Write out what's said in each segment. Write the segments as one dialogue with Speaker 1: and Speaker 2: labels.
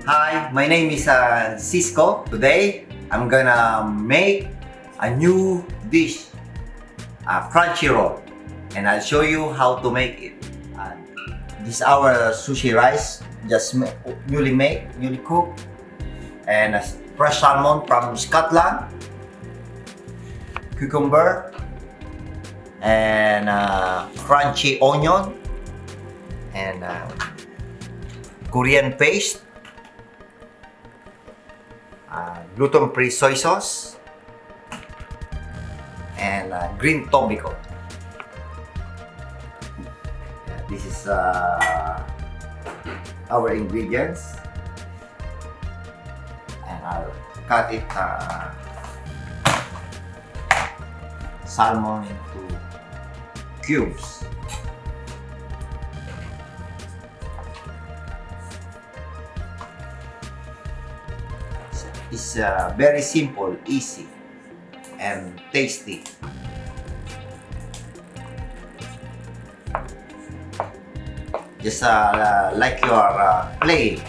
Speaker 1: Hi, my name is Cisco. Today, I'm gonna make a new dish, a crunchy roll, and I'll show you how to make it. This is our sushi rice, just newly cooked, and a fresh salmon from Scotland, cucumber, and crunchy onion, and Korean paste, gluten-free soy sauce, and green tobacco. This is our ingredients, and I'll cut it salmon into cubes. It's very simple, easy, and tasty. Just like you are playing.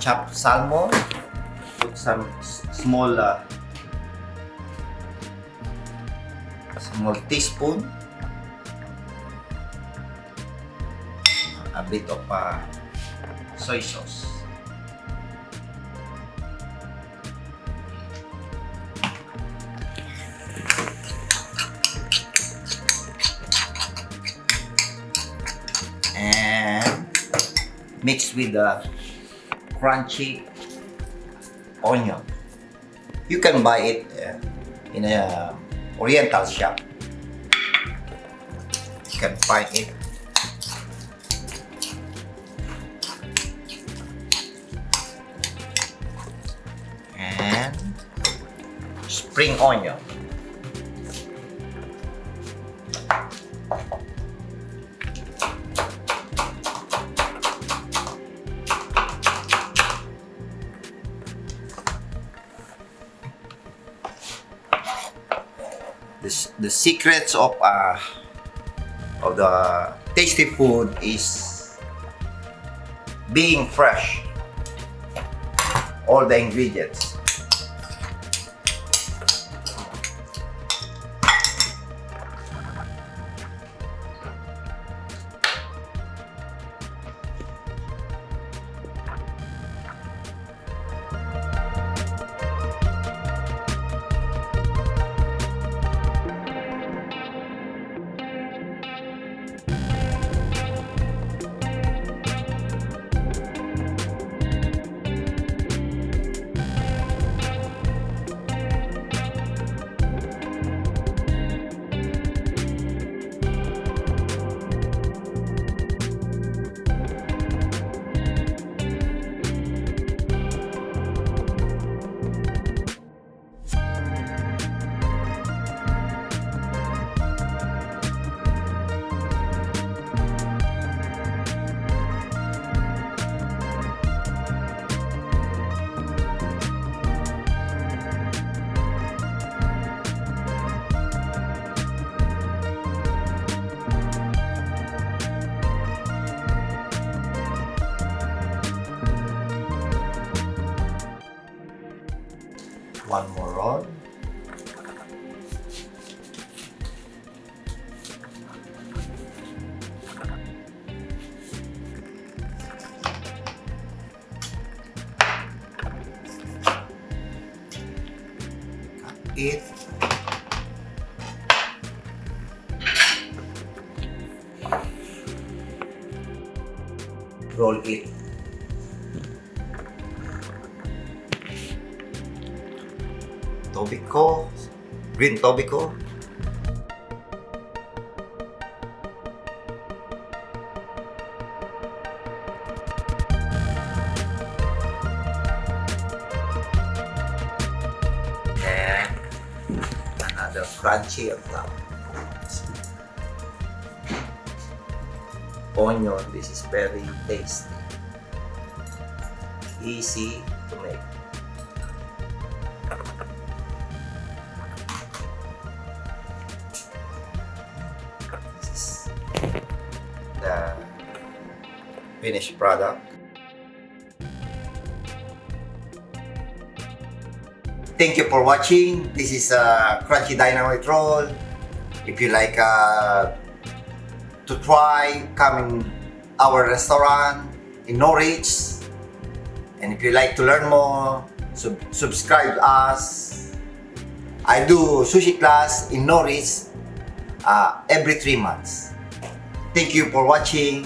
Speaker 1: Chopped salmon, put some small teaspoon, a bit of soy sauce, and mix with the crunchy onion. You can buy it in a oriental shop. You can find it. And spring onion. The secrets of the tasty food is being fresh. All the ingredients. One more roll. Cut it. Roll it. Tobacco, green tobacco, and another crunchy on top. Onion, this is very tasty. easy to make. This is the finished product. Thank you for watching. This is a crunchy dynamite roll. If you like to try, come in our restaurant in Norwich. And if you like to learn more, subscribe us. I do sushi class in Norwich every 3 months. Thank you for watching.